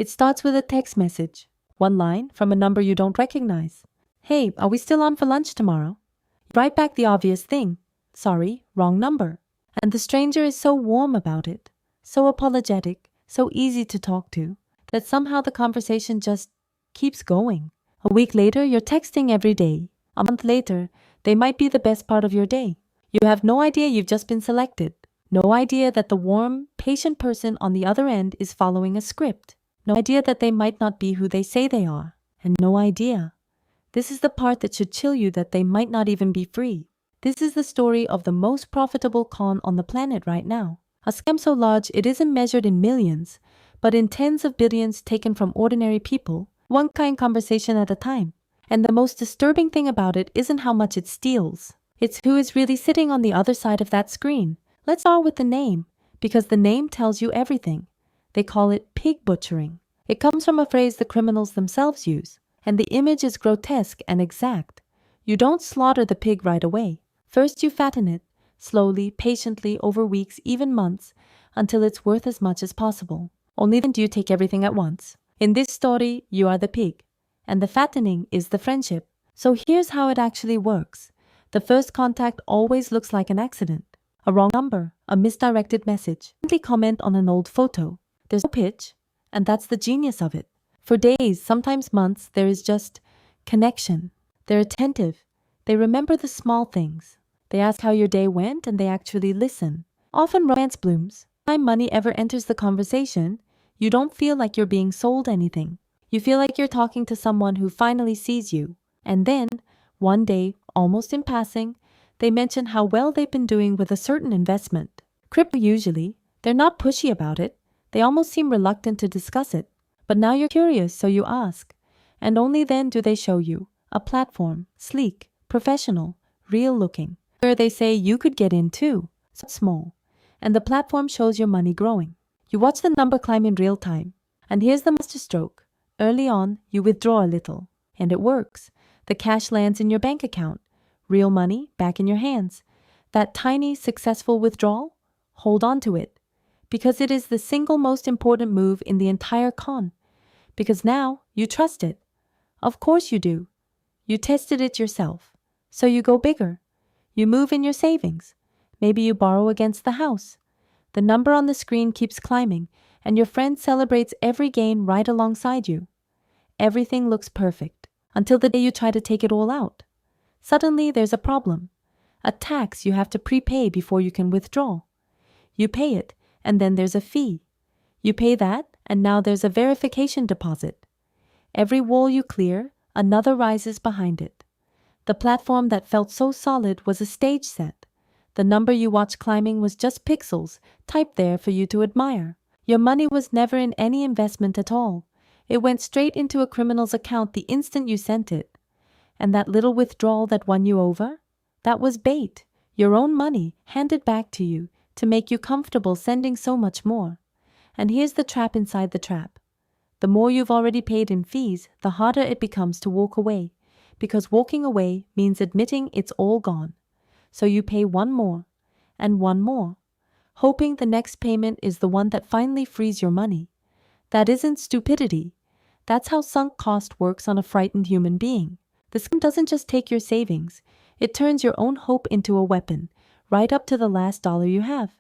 It starts with a text message, one line from a number you don't recognize. Hey, are we still on for lunch tomorrow? You write back the obvious thing. Sorry, wrong number. And the stranger is so warm about it, so apologetic, so easy to talk to, that somehow the conversation just keeps going. A week later, you're texting every day. A month later, they might be the best part of your day. You have no idea you've just been selected. No idea that the warm, patient person on the other end is following a script. No idea that they might not be who they say they are. And no idea. This is the part that should chill you, that they might not even be free. This is the story of the most profitable con on the planet right now. A scam so large it isn't measured in millions, but in tens of billions taken from ordinary people, one kind conversation at a time. And the most disturbing thing about it isn't how much it steals. It's who is really sitting on the other side of that screen. Let's start with the name, because the name tells you everything. They call it pig butchering. It comes from a phrase the criminals themselves use, and the image is grotesque and exact. You don't slaughter the pig right away. First you fatten it, slowly, patiently, over weeks, even months, until it's worth as much as possible. Only then do you take everything at once. In this story, you are the pig, and the fattening is the friendship. So here's how it actually works. The first contact always looks like an accident. A wrong number, a misdirected message, simply comment on an old photo. There's no pitch, and that's the genius of it. For days, sometimes months, there is just connection. They're attentive. They remember the small things. They ask how your day went, and they actually listen. Often romance blooms. By the time money ever enters the conversation, you don't feel like you're being sold anything. You feel like you're talking to someone who finally sees you. And then, one day, almost in passing, they mention how well they've been doing with a certain investment. Crypto usually. They're not pushy about it. They almost seem reluctant to discuss it. But now you're curious, so you ask. And only then do they show you a platform, sleek, professional, real looking, where they say you could get in too. So small. And the platform shows your money growing. You watch the number climb in real time. And here's the masterstroke. Early on, you withdraw a little. And it works. The cash lands in your bank account. Real money back in your hands. That tiny, successful withdrawal? Hold on to it. Because it is the single most important move in the entire con. Because now you trust it. Of course you do. You tested it yourself. So you go bigger. You move in your savings. Maybe you borrow against the house. The number on the screen keeps climbing, and your friend celebrates every gain right alongside you. Everything looks perfect, until the day you try to take it all out. Suddenly there's a problem. A tax you have to prepay before you can withdraw. You pay it, and then there's a fee. You pay that, and now there's a verification deposit. Every wall you clear, another rises behind it. The platform that felt so solid was a stage set. The number you watched climbing was just pixels typed there for you to admire. Your money was never in any investment at all. It went straight into a criminal's account the instant you sent it. And that little withdrawal that won you over? That was bait. Your own money handed back to you to make you comfortable sending so much more. And here's the trap inside the trap. The more you've already paid in fees, the harder it becomes to walk away, because walking away means admitting it's all gone. So you pay one more, and one more, hoping the next payment is the one that finally frees your money. That isn't stupidity. That's how sunk cost works on a frightened human being. The scam doesn't just take your savings. It turns your own hope into a weapon, right up to the last dollar you have.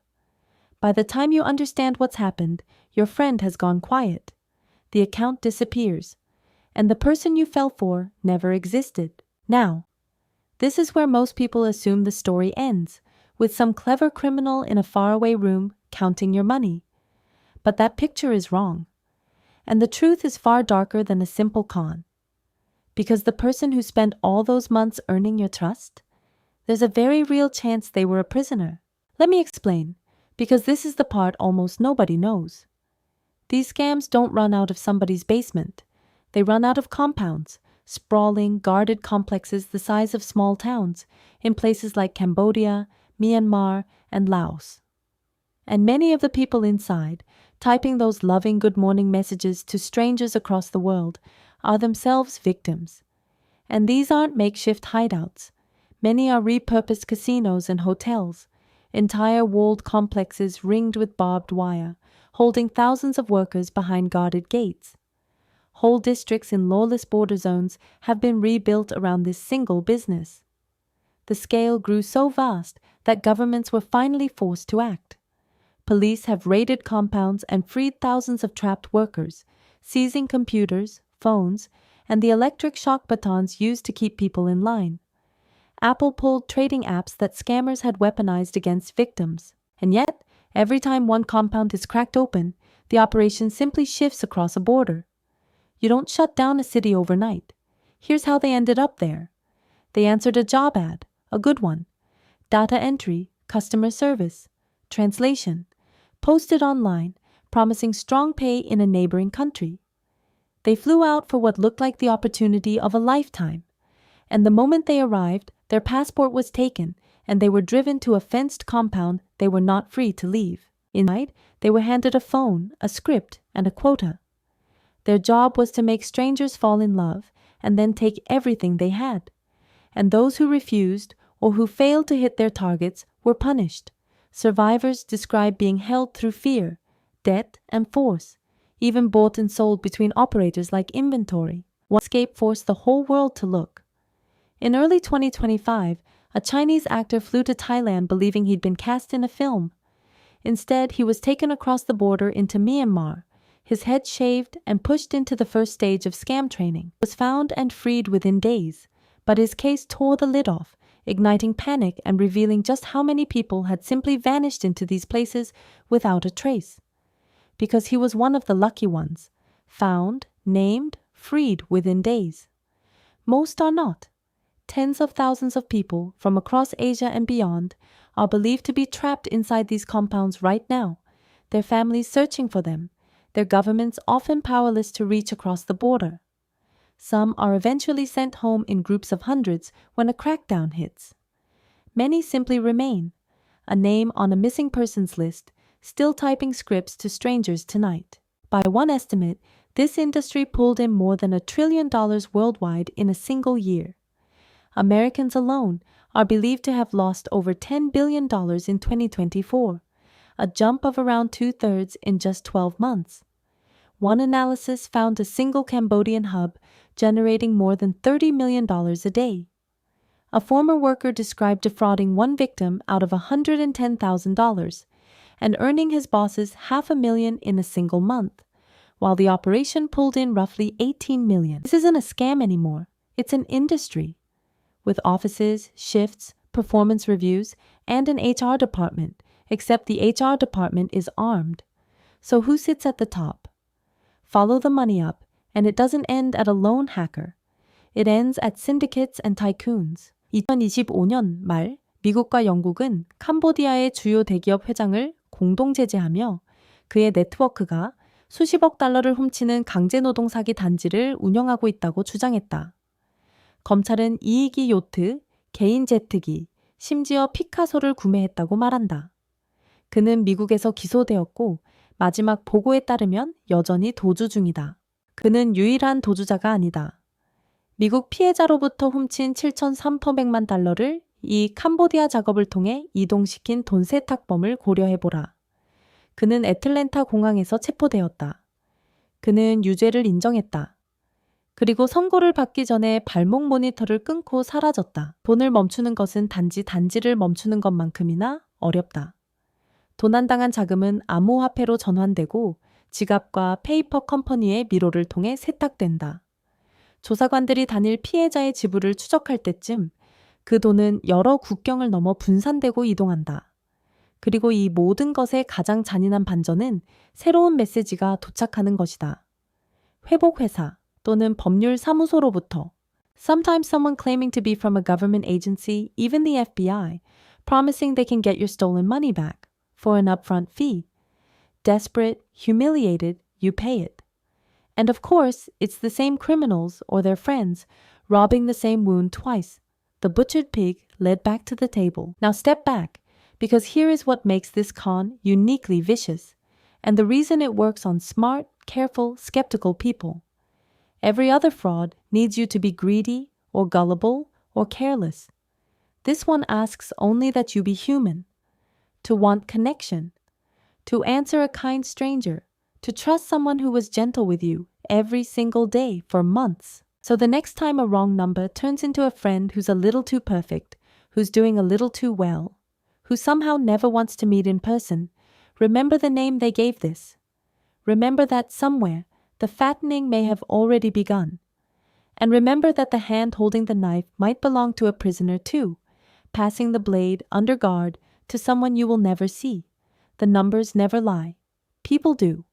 By the time you understand what's happened, your friend has gone quiet. The account disappears, and the person you fell for never existed. Now, this is where most people assume the story ends, with some clever criminal in a faraway room counting your money. But that picture is wrong. And the truth is far darker than a simple con. Because the person who spent all those months earning your trust, there's a very real chance they were a prisoner. Let me explain, because this is the part almost nobody knows. These scams don't run out of somebody's basement. They run out of compounds, sprawling, guarded complexes the size of small towns in places like Cambodia, Myanmar, and Laos. And many of the people inside, typing those loving good morning messages to strangers across the world, are themselves victims. And these aren't makeshift hideouts. Many are repurposed casinos and hotels, entire walled complexes ringed with barbed wire, holding thousands of workers behind guarded gates. Whole districts in lawless border zones have been rebuilt around this single business. The scale grew so vast that governments were finally forced to act. Police have raided compounds and freed thousands of trapped workers, seizing computers, phones, and the electric shock batons used to keep people in line. Apple pulled trading apps that scammers had weaponized against victims. And yet, every time one compound is cracked open, the operation simply shifts across a border. You don't shut down a city overnight. Here's how they ended up there. They answered a job ad, a good one. Data entry, customer service, translation, posted online, promising strong pay in a neighboring country. They flew out for what looked like the opportunity of a lifetime. And the moment they arrived, their passport was taken, and they were driven to a fenced compound they were not free to leave. Inside, they were handed a phone, a script, and a quota. Their job was to make strangers fall in love and then take everything they had. And those who refused or who failed to hit their targets were punished. Survivors describe being held through fear, debt, and force, even bought and sold between operators like inventory. One escape forced the whole world to look. In early 2025, a Chinese actor flew to Thailand believing he'd been cast in a film. Instead, he was taken across the border into Myanmar, his head shaved and pushed into the first stage of scam training. He was found and freed within days, but his case tore the lid off, igniting panic and revealing just how many people had simply vanished into these places without a trace. Because he was one of the lucky ones, found, named, freed within days. Most are not. Tens of thousands of people from across Asia and beyond are believed to be trapped inside these compounds right now, their families searching for them, their governments often powerless to reach across the border. Some are eventually sent home in groups of hundreds when a crackdown hits. Many simply remain, a name on a missing persons list, still typing scripts to strangers tonight. By one estimate, this industry pulled in more than $1 trillion worldwide in a single year. Americans alone are believed to have lost over $10 billion in 2024, a jump of around 2/3 in just 12 months. One analysis found a single Cambodian hub generating more than $30 million a day. A former worker described defrauding one victim out of $110,000 and earning his bosses $500,000 in a single month, while the operation pulled in roughly $18 million. This isn't a scam anymore. It's an industry. With offices, shifts, performance reviews, and an HR department, except the HR department is armed. So who sits at the top? Follow the money up, and it doesn't end at a lone hacker. It ends at syndicates and tycoons. 2025년 말 미국과 영국은 캄보디아의 주요 대기업 회장을 공동 제재하며 그의 네트워크가 수십억 달러를 훔치는 강제노동 사기 단지를 운영하고 있다고 주장했다. 검찰은 2기 요트, 개인 제트기, 심지어 피카소를 구매했다고 말한다. 그는 미국에서 기소되었고 마지막 보고에 따르면 여전히 도주 중이다. 그는 유일한 도주자가 아니다. 미국 피해자로부터 훔친 7,300만 달러를 이 캄보디아 작업을 통해 이동시킨 돈 세탁범을 고려해보라. 그는 애틀랜타 공항에서 체포되었다. 그는 유죄를 인정했다. 그리고 선고를 받기 전에 발목 모니터를 끊고 사라졌다. 돈을 멈추는 것은 단지 단지를 멈추는 것만큼이나 어렵다. 도난당한 자금은 암호화폐로 전환되고 지갑과 페이퍼 컴퍼니의 미로를 통해 세탁된다. 조사관들이 단일 피해자의 지불을 추적할 때쯤 그 돈은 여러 국경을 넘어 분산되고 이동한다. 그리고 이 모든 것의 가장 잔인한 반전은 새로운 메시지가 도착하는 것이다. 회복회사 또는 법률 사무소로부터. Sometimes someone claiming to be from a government agency, even the FBI, promising they can get your stolen money back for an upfront fee. Desperate, humiliated, you pay it. And of course, it's the same criminals or their friends robbing the same wound twice. The butchered pig led back to the table. Now step back, because here is what makes this con uniquely vicious, and the reason it works on smart, careful, skeptical people. Every other fraud needs you to be greedy or gullible or careless. This one asks only that you be human, to want connection, to answer a kind stranger, to trust someone who was gentle with you every single day for months. So the next time a wrong number turns into a friend who's a little too perfect, who's doing a little too well, who somehow never wants to meet in person, remember the name they gave this. Remember that somewhere the fattening may have already begun. And remember that the hand holding the knife might belong to a prisoner too, passing the blade under guard to someone you will never see. The numbers never lie. People do.